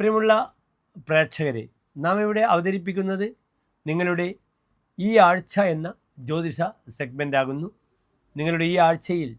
പ്രിയമുള്ള പ്രേക്ഷകരെ, നാം ഇവിടെ അവതരിപ്പിക്കുന്നത് നിങ്ങളുടെ ഈ ആഴ്ച എന്ന ജ്യോതിഷ സെഗ്മെൻ്റ് ആകുന്നു. നിങ്ങളുടെ ഈ ആഴ്ചയിൽ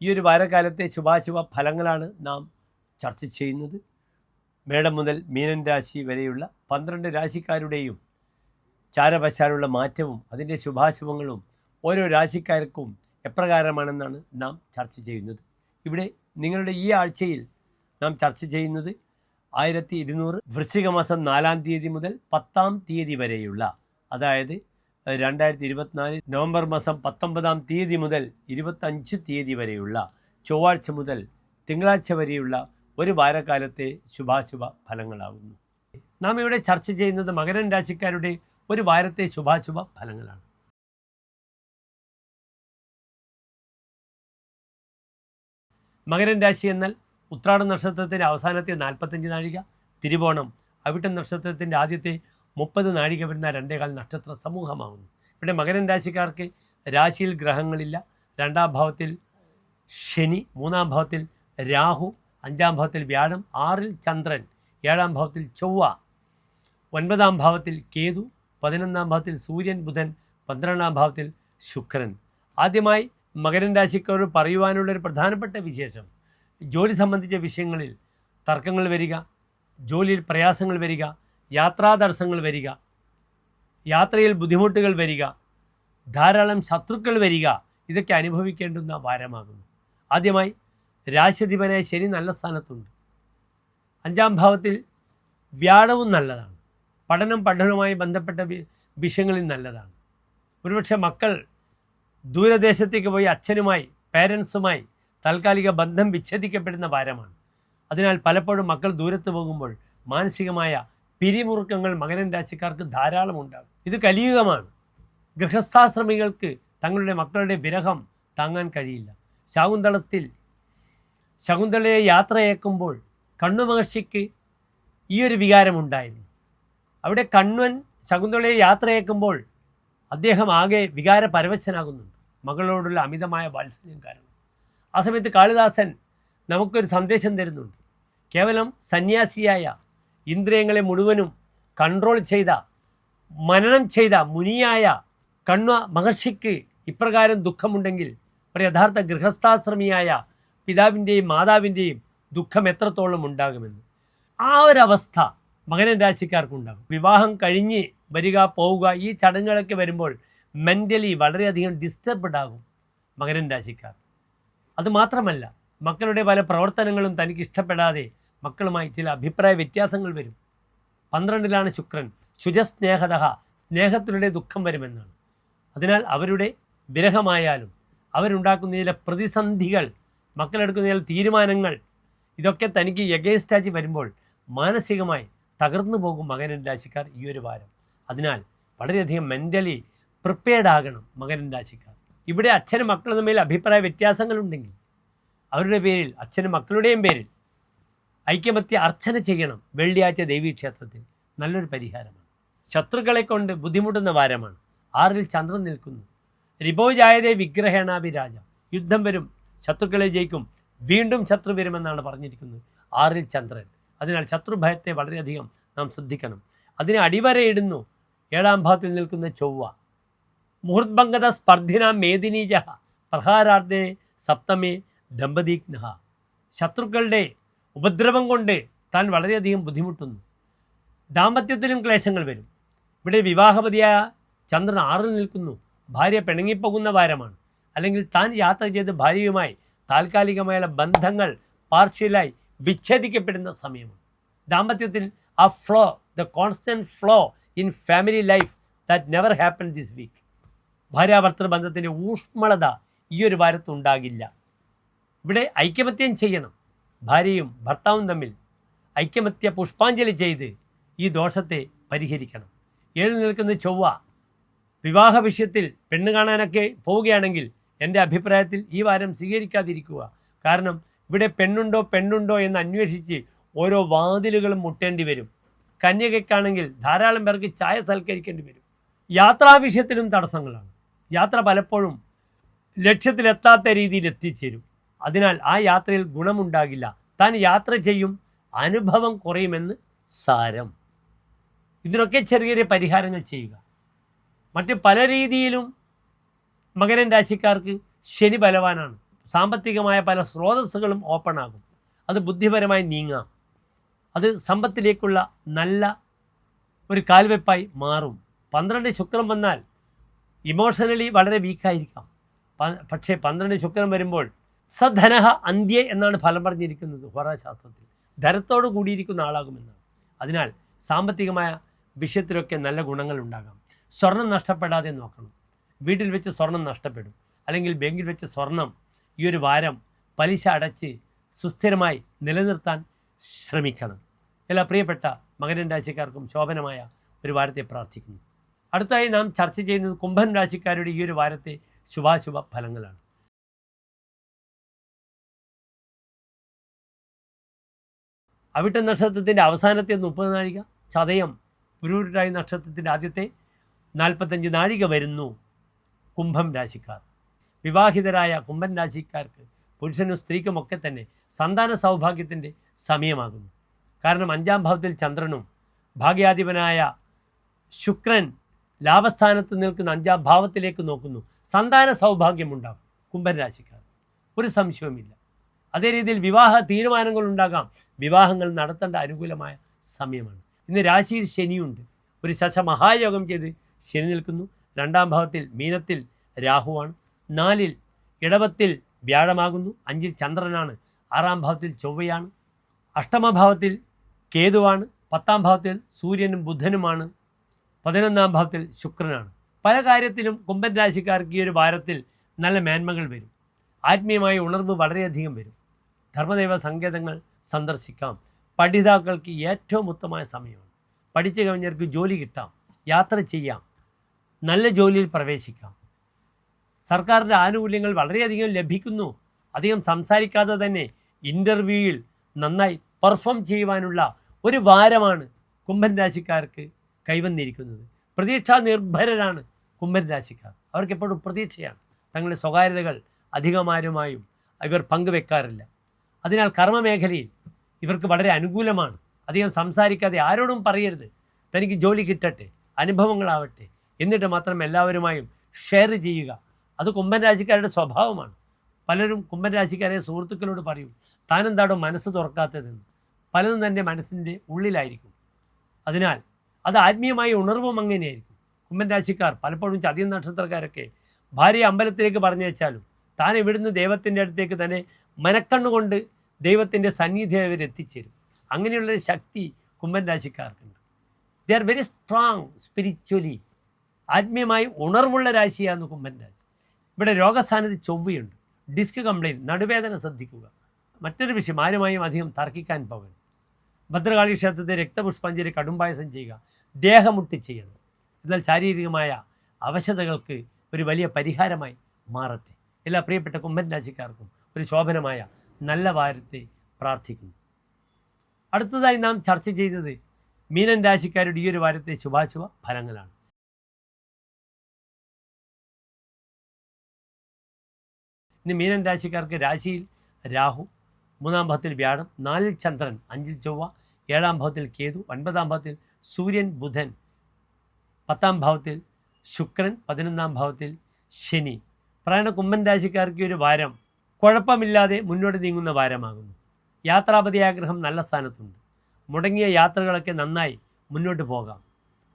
ഈ ഒരു വാരകാലത്തെ ശുഭാശുഭ ഫലങ്ങളാണ് നാം ചർച്ച ചെയ്യുന്നത്. മേടം മുതൽ മീനൻ രാശി വരെയുള്ള 12 രാശിക്കാരുടെയും ചാരവശാലുള്ള മാറ്റവും അതിൻ്റെ ശുഭാശുഭങ്ങളും ഓരോ രാശിക്കാർക്കും എപ്രകാരമാണെന്നാണ് നാം ചർച്ച ചെയ്യുന്നത്. ഇവിടെ നിങ്ങളുടെ ഈ ആഴ്ചയിൽ നാം ചർച്ച ചെയ്യുന്നത് 1200 വൃശ്ചിക മാസം 4-ാം തീയതി മുതൽ 10-ാം തീയതി വരെയുള്ള, അതായത് 2024 നവംബർ മാസം 19-ാം തീയതി മുതൽ 25 തീയതി വരെയുള്ള, ചൊവ്വാഴ്ച മുതൽ തിങ്കളാഴ്ച വരെയുള്ള ഒരു വാരക്കാലത്തെ ശുഭാശുഭ ഫലങ്ങളാകുന്നു. നാം ഇവിടെ ചർച്ച ചെയ്യുന്നത് മകരൻ രാശിക്കാരുടെ ഒരു വാരത്തെ ശുഭാശുഭ ഫലങ്ങളാണ്. മകരൻ രാശി എന്നാൽ ഉത്രാട നക്ഷത്രത്തിൻ്റെ അവസാനത്തെ 45 നാഴിക, തിരുവോണം അവിട്ടം നക്ഷത്രത്തിൻ്റെ ആദ്യത്തെ 30 നാഴിക വരുന്ന 2.25 നക്ഷത്ര സമൂഹമാകുന്നു. ഇവിടെ മകരൻ രാശിക്കാർക്ക് രാശിയിൽ ഗ്രഹങ്ങളില്ല. 2-ാം ഭാവത്തിൽ ശനി, 3-ാം ഭാവത്തിൽ രാഹു, 5-ാം ഭാവത്തിൽ വ്യാഴം, 6-ൽ ചന്ദ്രൻ, 7-ാം ഭാവത്തിൽ ചൊവ്വ, 9-ാം ഭാവത്തിൽ കേതു, 11-ാം ഭാവത്തിൽ സൂര്യൻ, ബുധൻ, 12-ാം ഭാവത്തിൽ ശുക്രൻ. ആദ്യമായി മകരൻ രാശിക്കാരോട് പറയുവാനുള്ളൊരു പ്രധാനപ്പെട്ട വിശേഷം, ജോലി സംബന്ധിച്ച വിഷയങ്ങളിൽ തർക്കങ്ങൾ വരിക, ജോലിയിൽ പ്രയാസങ്ങൾ വരിക, യാത്രാ തടസ്സങ്ങൾ വരിക, യാത്രയിൽ ബുദ്ധിമുട്ടുകൾ വരിക, ധാരാളം ശത്രുക്കൾ വരിക, ഇതൊക്കെ അനുഭവിക്കേണ്ടുന്ന വാരമാകുന്നു. ആദ്യമായി രാശിധിപനായ ശനി നല്ല സ്ഥാനത്തുണ്ട്. 5-ാം ഭാവത്തിൽ വ്യാഴവും നല്ലതാണ്. പഠനവുമായി ബന്ധപ്പെട്ട വിഷയങ്ങളിൽ നല്ലതാണ്. ഒരുപക്ഷെ മക്കൾ ദൂരദേശത്തേക്ക് പോയി അച്ഛനുമായി, പേരൻസുമായി താൽക്കാലിക ബന്ധം വിച്ഛേദിക്കപ്പെടുന്ന വാരമാണ്. അതിനാൽ പലപ്പോഴും മക്കൾ ദൂരത്ത് പോകുമ്പോൾ മാനസികമായ പിരിമുറുക്കങ്ങൾ മകരൻ രാശിക്കാർക്ക് ധാരാളം ഉണ്ടാകും. ഇത് കലിയുഗമാണ്. ഗൃഹസ്ഥാശ്രമികൾക്ക് തങ്ങളുടെ മക്കളുടെ വിരഹം താങ്ങാൻ കഴിയില്ല. ശകുന്തളയെ യാത്രയേക്കുമ്പോൾ കണ്വ മഹർഷിക്ക് ഈ ഒരു വികാരമുണ്ടായിരുന്നു. അവിടെ കണ്വൻ ശകുന്തളയെ യാത്രയേക്കുമ്പോൾ അദ്ദേഹം ആകെ വികാരപരവശനാകുന്നുണ്ട്, മകളോടുള്ള അമിതമായ വാത്സല്യം കാരണം. ആ സമയത്ത് കാളിദാസൻ നമുക്കൊരു സന്ദേശം തരുന്നുണ്ട്. കേവലം സന്യാസിയായ, ഇന്ദ്രിയങ്ങളെ മുഴുവനും കൺട്രോൾ ചെയ്ത, മനനം ചെയ്ത മുനിയായ കണ്വ മഹർഷിക്ക് ഇപ്രകാരം ദുഃഖമുണ്ടെങ്കിൽ ഒരു യഥാർത്ഥ ഗൃഹസ്ഥാശ്രമിയായ പിതാവിൻ്റെയും മാതാവിൻ്റെയും ദുഃഖം എത്രത്തോളം ഉണ്ടാകുമെന്ന്. ആ ഒരവസ്ഥ മകരൻ രാശിക്കാർക്കുണ്ടാകും. വിവാഹം കഴിഞ്ഞ് വരിക, പോവുക, ഈ ചടങ്ങുകളൊക്കെ വരുമ്പോൾ മെൻ്റലി വളരെയധികം ഡിസ്റ്റർബ്ഡ് ആകും മകരൻ രാശിക്കാർ. അതുമാത്രമല്ല, മക്കളുടെ പല പ്രവർത്തനങ്ങളും തനിക്ക് ഇഷ്ടപ്പെടാതെ മക്കളുമായി ചില അഭിപ്രായ വ്യത്യാസങ്ങൾ വരും. 12-ലാണ് ശുക്രൻ. ശുചസ്നേഹത, സ്നേഹത്തിലൂടെ ദുഃഖം വരുമെന്നാണ്. അതിനാൽ അവരുടെ വിരഹമായാലും അവരുണ്ടാക്കുന്ന ചില പ്രതിസന്ധികൾ, മക്കളെടുക്കുന്ന ചില തീരുമാനങ്ങൾ, ഇതൊക്കെ തനിക്ക് എഗെയിൻസ്റ്റായി വരുമ്പോൾ മാനസികമായി തകർന്നു പോകും മകരൻ രാശിക്കാർ ഈ ഒരു വാരം. അതിനാൽ വളരെയധികം മെൻ്റലി പ്രിപ്പയർഡ് ആകണം മകരൻ രാശിക്കാർ. ഇവിടെ അച്ഛനും മക്കളും തമ്മിൽ അഭിപ്രായ വ്യത്യാസങ്ങളുണ്ടെങ്കിൽ അവരുടെ പേരിൽ, അച്ഛനും മക്കളുടെയും പേരിൽ ഐക്യമത്യ അർച്ചന ചെയ്യണം. വെള്ളിയാഴ്ച ദേവീക്ഷേത്രത്തിൽ നല്ലൊരു പരിഹാരമാണ്. ശത്രുക്കളെ കൊണ്ട് ബുദ്ധിമുട്ടുന്ന വാരമാണ്. 6-ൽ ചന്ദ്രൻ നിൽക്കുന്നു. രിപോജായതേ വിഗ്രഹേണാഭിരാജ, യുദ്ധം വരും, ശത്രുക്കളെ ജയിക്കും, വീണ്ടും ശത്രു വരുമെന്നാണ് പറഞ്ഞിരിക്കുന്നത്. 6-ൽ ചന്ദ്രൻ. അതിനാൽ ശത്രുഭയത്തെ വളരെയധികം നാം ശ്രദ്ധിക്കണം. അതിനെ അടിവരയിടുന്നു 7-ാം ഭാവത്തിൽ നിൽക്കുന്ന ചൊവ്വ. മുഹൂർഭംഗത സ്പർദ്ധിനാം മേദിനീജ പ്രഹാരാർദ്ധേ സപ്തമേ ദമ്പതിഘ്ന. ശത്രുക്കളുടെ ഉപദ്രവം കൊണ്ട് താൻ വളരെയധികം ബുദ്ധിമുട്ടുന്നു. ദാമ്പത്യത്തിലും ക്ലേശങ്ങൾ വരും. ഇവിടെ വിവാഹപതിയായ ചന്ദ്രൻ 6-ൽ നിൽക്കുന്നു. ഭാര്യ പിണങ്ങിപ്പോകുന്ന വാരമാണ്. അല്ലെങ്കിൽ താൻ യാത്ര ചെയ്ത് ഭാര്യയുമായി താൽക്കാലികമായ ബന്ധങ്ങൾ പാർഷ്യലായി വിച്ഛേദിക്കപ്പെടുന്ന സമയമാണ്. ദാമ്പത്യത്തിൽ ആ flow, the constant flow in family life that never happen this week. ഭാര്യാഭർത്തൃ ബന്ധത്തിൻ്റെ ഊഷ്മളത ഈ ഒരു വാരത്തുണ്ടാകില്ല. ഇവിടെ ഐക്യമത്യം ചെയ്യണം. ഭാര്യയും ഭർത്താവും തമ്മിൽ ഐക്യമത്യ പുഷ്പാഞ്ജലി ചെയ്ത് ഈ ദോഷത്തെ പരിഹരിക്കണം. 7-ൽ നിൽക്കുന്ന ചൊവ്വ വിവാഹ വിഷയത്തിൽ പെണ്ണ് കാണാനൊക്കെ പോവുകയാണെങ്കിൽ എൻ്റെ അഭിപ്രായത്തിൽ ഈ വാരം സ്വീകരിക്കാതിരിക്കുക. കാരണം ഇവിടെ പെണ്ണുണ്ടോ എന്ന് അന്വേഷിച്ച് ഓരോ വാതിലുകളും മുട്ടേണ്ടി വരും. കന്യകയ്ക്കാണെങ്കിൽ ധാരാളം പേർക്ക് ചായ സൽക്കരിക്കേണ്ടി വരും. യാത്രാ വിഷയത്തിലും തടസ്സങ്ങളാണ്. യാത്ര പലപ്പോഴും ലക്ഷ്യത്തിലെത്താത്ത രീതിയിൽ എത്തിച്ചേരും. അതിനാൽ ആ യാത്രയിൽ ഗുണമുണ്ടാകില്ല. താൻ യാത്ര ചെയ്യും, അനുഭവം കുറയുമെന്ന് സാരം. ഇതിനൊക്കെ ചെറിയ ചെറിയ പരിഹാരങ്ങൾ ചെയ്യുക. മറ്റ് പല രീതിയിലും മകരൻ രാശിക്കാർക്ക് ശനി ബലവാനാണ്. സാമ്പത്തികമായ പല സ്രോതസ്സുകളും ഓപ്പൺ ആകും. അത് ബുദ്ധിപരമായി നീങ്ങാം. അത് സമ്പത്തിലേക്കുള്ള നല്ല ഒരു കാൽവെപ്പായി മാറും. 12 ശുക്രൻ വന്നാൽ ഇമോഷണലി വളരെ വീക്കായിരിക്കാം. പക്ഷേ 12 ശുക്രൻ വരുമ്പോൾ സധനഹ അന്ത്യ എന്നാണ് ഫലം പറഞ്ഞിരിക്കുന്നത് ഹോരാശാസ്ത്രത്തിൽ. ധനത്തോട് കൂടിയിരിക്കുന്ന ആളാകുമെന്നാണ്. അതിനാൽ സാമ്പത്തികമായ വിഷയത്തിലൊക്കെ നല്ല ഗുണങ്ങൾ ഉണ്ടാകാം. സ്വർണം നഷ്ടപ്പെടാതെ നോക്കണം. വീട്ടിൽ വെച്ച് സ്വർണം നഷ്ടപ്പെടും, അല്ലെങ്കിൽ ബാങ്കിൽ വെച്ച് സ്വർണം ഈ ഒരു വാരം പലിശ അടച്ച് സുസ്ഥിരമായി നിലനിർത്താൻ ശ്രമിക്കണം. എല്ലാ പ്രിയപ്പെട്ട മകരൻ രാശിക്കാർക്കും ശോഭനമായ ഒരു വാരത്തെ പ്രാർത്ഥിക്കുന്നു. അടുത്തായി നാം ചർച്ച ചെയ്യുന്നത് കുംഭൻ രാശിക്കാരുടെ ഈ ഒരു വാരത്തെ ശുഭാശുഭ ഫലങ്ങളാണ്. അവിട്ട നക്ഷത്രത്തിൻ്റെ അവസാനത്തെ 30 നാഴിക, ചതയം പുരൂരുട്ടായി നക്ഷത്രത്തിൻ്റെ ആദ്യത്തെ 45 നാഴിക വരുന്നു കുംഭം രാശിക്കാർ. വിവാഹിതരായ കുംഭൻ രാശിക്കാർക്ക് പുരുഷനും സ്ത്രീക്കുമൊക്കെ തന്നെ സന്താന സൗഭാഗ്യത്തിൻ്റെ സമയമാകുന്നു. കാരണം 5ാം ഭാവത്തിൽ ചന്ദ്രനും ഭാഗ്യാധിപനായ ശുക്രൻ ലാഭസ്ഥാനത്ത് നിൽക്കുന്ന 5ാം ഭാവത്തിലേക്ക് നോക്കുന്നു. സന്താന സൗഭാഗ്യമുണ്ടാകും കുംഭൻ രാശിക്കാർ, ഒരു സംശയവുമില്ല. അതേ രീതിയിൽ വിവാഹ തീരുമാനങ്ങൾ ഉണ്ടാകാം. വിവാഹങ്ങൾ നടത്തേണ്ട അനുകൂലമായ സമയമാണ്. ഇന്ന് രാശിയിൽ ശനിയുണ്ട്. ഒരു ശശമഹായോഗം ചെയ്ത് ശനി നിൽക്കുന്നു. 2ാം ഭാവത്തിൽ മീനത്തിൽ രാഹുവാണ്. 4-ൽ ഇടവത്തിൽ വ്യാഴമാകുന്നു. 5-ൽ ചന്ദ്രനാണ്. 6ാം ഭാവത്തിൽ ചൊവ്വയാണ്. അഷ്ടമഭാവത്തിൽ കേതുവാണ്. 10ാം ഭാവത്തിൽ സൂര്യനും ബുധനുമാണ്. 11ാം ഭാവത്തിൽ ശുക്രനാണ്. പല കാര്യത്തിലും കുംഭൻ രാശിക്കാർക്ക് ഈ ഒരു വാരത്തിൽ നല്ല മേന്മകൾ വരും. ആത്മീയമായ ഉണർവ് വളരെയധികം വരും. ധർമ്മദൈവ സങ്കേതങ്ങൾ സന്ദർശിക്കാം. പഠിതാക്കൾക്ക് ഏറ്റവും ഉത്തമമായ സമയമാണ്. പഠിച്ചു കഴിഞ്ഞവർക്ക് ജോലി കിട്ടാം, യാത്ര ചെയ്യാം, നല്ല ജോലിയിൽ പ്രവേശിക്കാം. സർക്കാരിൻ്റെ ആനുകൂല്യങ്ങൾ വളരെയധികം ലഭിക്കുന്നു. അധികം സംസാരിക്കാതെ തന്നെ ഇൻ്റർവ്യൂവിൽ നന്നായി പെർഫോം ചെയ്യുവാനുള്ള ഒരു വാരമാണ് കുംഭൻ രാശിക്കാർക്ക് കൈവന്നിരിക്കുന്നത്. പ്രതീക്ഷാ നിർഭരരാണ് കുംഭൻ രാശിക്കാർ. അവർക്കെപ്പോഴും പ്രതീക്ഷയാണ്. തങ്ങളുടെ സ്വകാര്യതകൾ അധികമാരുമായും ഇവർ പങ്കുവെക്കാറില്ല. അതിനാൽ കർമ്മമേഖലയിൽ ഇവർക്ക് വളരെ അനുകൂലമാണ്. അധികം സംസാരിക്കാതെ ആരോടും പറയരുത്. തനിക്ക് ജോലി കിട്ടട്ടെ, അനുഭവങ്ങളാവട്ടെ, എന്നിട്ട് മാത്രം എല്ലാവരുമായും ഷെയർ ചെയ്യുക. അത് കുംഭൻ രാശിക്കാരുടെ സ്വഭാവമാണ്. പലരും കുംഭൻ രാശിക്കാരെ സുഹൃത്തുക്കളോട് പറയും, താനെന്താണോ മനസ്സ് തുറക്കാത്തതെന്ന്. പലതും തൻ്റെ മനസ്സിൻ്റെ ഉള്ളിലായിരിക്കും. അതിനാൽ അത് ആത്മീയമായ ഉണർവും അങ്ങനെയായിരിക്കും. കുംഭൻ രാശിക്കാർ പലപ്പോഴും ചതയം നക്ഷത്രക്കാരൊക്കെ ഭാര്യയെ അമ്പലത്തിലേക്ക് പറഞ്ഞു വെച്ചാലും താൻ ഇവിടുന്ന് ദൈവത്തിൻ്റെ അടുത്തേക്ക് തന്നെ മനക്കണ്ണുകൊണ്ട് ദൈവത്തിൻ്റെ സന്നിധി അവർ എത്തിച്ചേരും. അങ്ങനെയുള്ളൊരു ശക്തി കുംഭൻ രാശിക്കാർക്കുണ്ട്. They are very strong spiritually. ആത്മീയമായി ഉണർവുള്ള രാശിയാണ് കുംഭൻ രാശി. ഇവിടെ രോഗസ്ഥാനത്ത് ചൊവ്വയുണ്ട്. ഡിസ്ക് കംപ്ലൈൻറ്റ്, നടുവേദന ശ്രദ്ധിക്കുക. മറ്റൊരു വിഷയം, ആരുമായും അധികം തർക്കിക്കാൻ പോകരുത്. ഭദ്രകാളി ക്ഷേത്രത്തെ രക്തപുഷ്പാഞ്ജലി കടുംപായസം ചെയ്യുക. ദേഹമുട്ടി ചെയ്യണം. എന്നാൽ ശാരീരികമായ അവശതകൾക്ക് ഒരു വലിയ പരിഹാരമായി മാറട്ടെ. എല്ലാ പ്രിയപ്പെട്ട കുംഭൻ രാശിക്കാർക്കും ഒരു ശോഭനമായ നല്ല വാരത്തെ പ്രാർത്ഥിക്കുന്നു. അടുത്തതായി നാം ചർച്ച ചെയ്തത് മീനൻ രാശിക്കാരുടെ ഈ ഒരു വാരത്തെ ശുഭാശുഭ ഫലങ്ങളാണ്. ഇന്ന് മീനൻ രാശിക്കാർക്ക് രാശിയിൽ രാഹു, 3ാം ഭാവത്തിൽ വ്യാഴം, 4-ൽ ചന്ദ്രൻ, 5-ൽ ചൊവ്വ, 7ാം ഭാവത്തിൽ കേതു, 9ാം ഭാവത്തിൽ സൂര്യൻ ബുധൻ, 10ാം ഭാവത്തിൽ ശുക്രൻ, 11ാം ഭാവത്തിൽ ശനി. പ്രായണ കുംഭൻ രാശിക്കാർക്ക് ഒരു വാരം കുഴപ്പമില്ലാതെ മുന്നോട്ട് നീങ്ങുന്ന വാരമാകുന്നു. യാത്രാപതി ആഗ്രഹം നല്ല സ്ഥാനത്തുണ്ട്. മുടങ്ങിയ യാത്രകളൊക്കെ നന്നായി മുന്നോട്ട് പോകാം.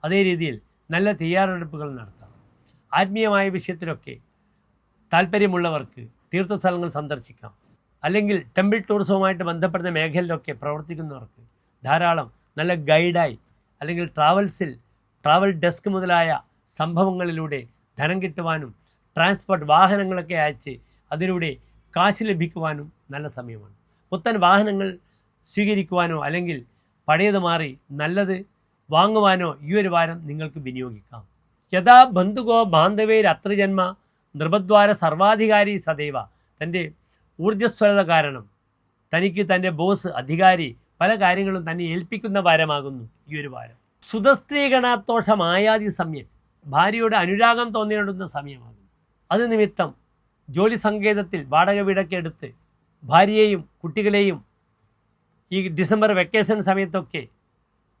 അതേ രീതിയിൽ നല്ല തയ്യാറെടുപ്പുകൾ നടത്താം. ആത്മീയമായ വിഷയത്തിലൊക്കെ താല്പര്യമുള്ളവർക്ക് തീർത്ഥസ്ഥലങ്ങൾ സന്ദർശിക്കാം. അല്ലെങ്കിൽ ടെമ്പിൾ ടൂറിസവുമായിട്ട് ബന്ധപ്പെടുന്ന മേഖലയിലൊക്കെ പ്രവർത്തിക്കുന്നവർക്ക് ധാരാളം നല്ല ഗൈഡായി അല്ലെങ്കിൽ ട്രാവൽ ഡെസ്ക് മുതലായ സംഭവങ്ങളിലൂടെ ധനം കിട്ടുവാനും ട്രാൻസ്പോർട്ട് വാഹനങ്ങളൊക്കെ അയച്ച് അതിലൂടെ കാശ് ലഭിക്കുവാനും നല്ല സമയമാണ്. പുത്തൻ വാഹനങ്ങൾ സ്വീകരിക്കുവാനോ അല്ലെങ്കിൽ പഴയത് മാറി നല്ലത് വാങ്ങുവാനോ ഈ ഒരു വാരം നിങ്ങൾക്ക് വിനിയോഗിക്കാം. യഥാ ബന്ധുകോ ബാന്ധവേർ അത്ര ജന്മ നൃപദ്വാര സർവാധികാരി സദൈവ. തൻ്റെ ഊർജ്ജസ്വലത കാരണം തനിക്ക് തൻ്റെ ബോസ്, അധികാരി പല കാര്യങ്ങളും തന്നെ ഏൽപ്പിക്കുന്ന വാരമാകുന്നു ഈ ഒരു വാരം. സുതസ്ത്രീഗണാത്തോഷമായാതി സമയം. ഭാര്യയോട് അനുരാഗം തോന്നിയിടുന്ന സമയമാകുന്നു. അത് നിമിത്തം ജോലി സങ്കേതത്തിൽ വാടക വീടൊക്കെ എടുത്ത് ഭാര്യയെയും കുട്ടികളെയും ഈ ഡിസംബർ വെക്കേഷൻ സമയത്തൊക്കെ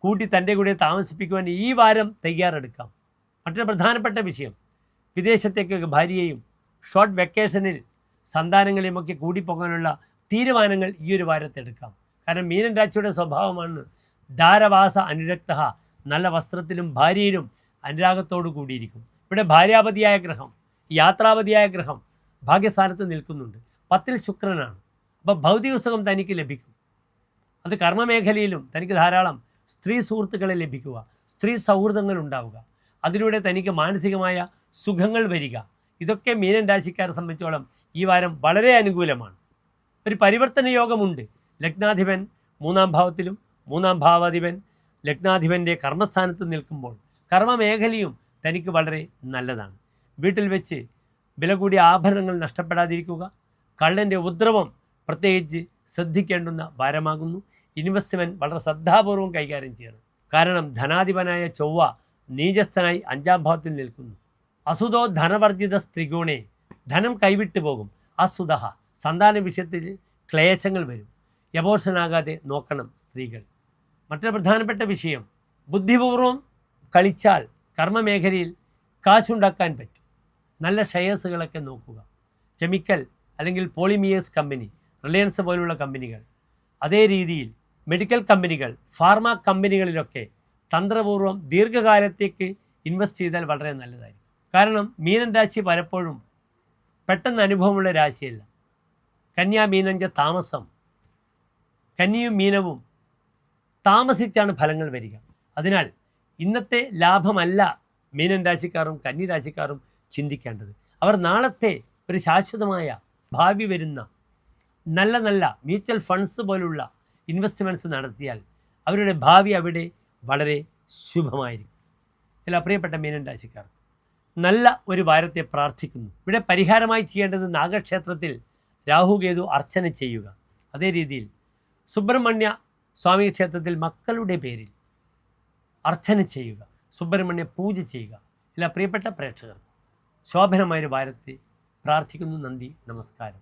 കൂട്ടി തൻ്റെ കൂടെ താമസിപ്പിക്കുവാൻ ഈ വാരം തയ്യാറെടുക്കാം. മറ്റൊരു പ്രധാനപ്പെട്ട വിഷയം, വിദേശത്തേക്കൊക്കെ ഭാര്യയെയും ഷോർട്ട് വെക്കേഷനിൽ സന്താനങ്ങളെയുമൊക്കെ കൂടിപ്പോകാനുള്ള തീരുമാനങ്ങൾ ഈ ഒരു വാരത്തെടുക്കാം. കാരണം മീനൻ രാശിയുടെ സ്വഭാവമാണ് ധാരവാസ അനുരക്ത, നല്ല വസ്ത്രത്തിലും ഭാര്യയിലും അനുരാഗത്തോടു കൂടിയിരിക്കും. ഇവിടെ ഭാര്യാപതിയായ ഗ്രഹം, യാത്രാപതിയായ ഗ്രഹം ഭാഗ്യസ്ഥാനത്ത് നിൽക്കുന്നുണ്ട്. 10ൽ ശുക്രനാണ്. അപ്പോൾ ഭൗതിക സുഖം തനിക്ക് ലഭിക്കും. അത് കർമ്മമേഖലയിലും തനിക്ക് ധാരാളം സ്ത്രീ സുഹൃത്തുക്കളെ ലഭിക്കുക, സ്ത്രീ സൗഹൃദങ്ങൾ ഉണ്ടാവുക, അതിലൂടെ തനിക്ക് മാനസികമായ സുഖങ്ങൾ വരിക, ഇതൊക്കെ മീനൻ രാശിക്കാരെ സംബന്ധിച്ചോളം ഈ വാരം വളരെ അനുകൂലമാണ്. ഒരു പരിവർത്തന യോഗമുണ്ട്. ലഗ്നാധിപൻ 3ാം ഭാവത്തിലും 3ാം ഭാവാധിപൻ ലഗ്നാധിപൻ്റെ കർമ്മസ്ഥാനത്ത് നിൽക്കുമ്പോൾ കർമ്മമേഖലയും തനിക്ക് വളരെ നല്ലതാണ്. വീട്ടിൽ വെച്ച് വില കൂടിയ ആഭരണങ്ങൾ നഷ്ടപ്പെടാതിരിക്കുക, കള്ളൻ്റെ ഉപദ്രവം പ്രത്യേകിച്ച് ശ്രദ്ധിക്കേണ്ടുന്ന വാരമാകുന്നു. ഇൻവെസ്റ്റ്മെൻറ്റ് വളരെ ശ്രദ്ധാപൂർവം കൈകാര്യം ചെയ്യണം. കാരണം ധനാധിപനായ ചൊവ്വ നീചസ്ഥനായി 5ാം ഭാവത്തിൽ നിൽക്കുന്നു. അസുതോ ധനവർജിത സ്ത്രീഗുണേ, ധനം കൈവിട്ടു പോകും. അസുത, സന്താന വിഷയത്തിൽ ക്ലേശങ്ങൾ വരും. യബോർഷനാകാതെ നോക്കണം സ്ത്രീകൾ. മറ്റൊരു പ്രധാനപ്പെട്ട വിഷയം, ബുദ്ധിപൂർവം കളിച്ചാൽ കർമ്മമേഖലയിൽ കാശുണ്ടാക്കാൻ പറ്റും. നല്ല ഷെയർസുകളൊക്കെ നോക്കുക. കെമിക്കൽ അല്ലെങ്കിൽ പോളിമിയേഴ്സ് കമ്പനി, റിലയൻസ് പോലുള്ള കമ്പനികൾ, അതേ രീതിയിൽ മെഡിക്കൽ കമ്പനികൾ, ഫാർമ കമ്പനികളിലൊക്കെ തന്ത്രപൂർവ്വം ദീർഘകാലത്തേക്ക് ഇൻവെസ്റ്റ് ചെയ്താൽ വളരെ നല്ലതായിരിക്കും. കാരണം മീനൻ രാശി പലപ്പോഴും പെട്ടെന്ന് അനുഭവമുള്ള രാശിയല്ല. കന്യാ മീനഞ്ച താമസം, കന്നിയും മീനവും താമസിച്ചാണ് ഫലങ്ങൾ വരിക. അതിനാൽ ഇന്നത്തെ ലാഭമല്ല മീനൻ രാശിക്കാരും കന്നി രാശിക്കാരും ചിന്തിക്കേണ്ടത്. അവർ നാളത്തെ ഒരു ശാശ്വതമായ ഭാവി വരുന്ന നല്ല നല്ല മ്യൂച്വൽ ഫണ്ട്സ് പോലുള്ള ഇൻവെസ്റ്റ്മെൻറ്റ്സ് നടത്തിയാൽ അവരുടെ ഭാവി അവിടെ വളരെ ശുഭമായിരിക്കും. എല്ലാ പ്രിയപ്പെട്ട മീനൻ രാശിക്കാർ നല്ല ഒരു വാരത്തെ പ്രാർത്ഥിക്കുന്നു. ഇവിടെ പരിഹാരമായി ചെയ്യേണ്ടത് നാഗക്ഷേത്രത്തിൽ രാഹുകേതു അർച്ചന ചെയ്യുക. അതേ രീതിയിൽ സുബ്രഹ്മണ്യ സ്വാമി ക്ഷേത്രത്തിൽ മക്കളുടെ പേരിൽ അർച്ചന ചെയ്യുക, സുബ്രഹ്മണ്യ പൂജ ചെയ്യുക. എല്ലാ പ്രിയപ്പെട്ട പ്രേക്ഷകർ ശോഭനമായൊരു വാരത്തെ പ്രാർത്ഥിക്കുന്നു. നന്ദി, നമസ്കാരം.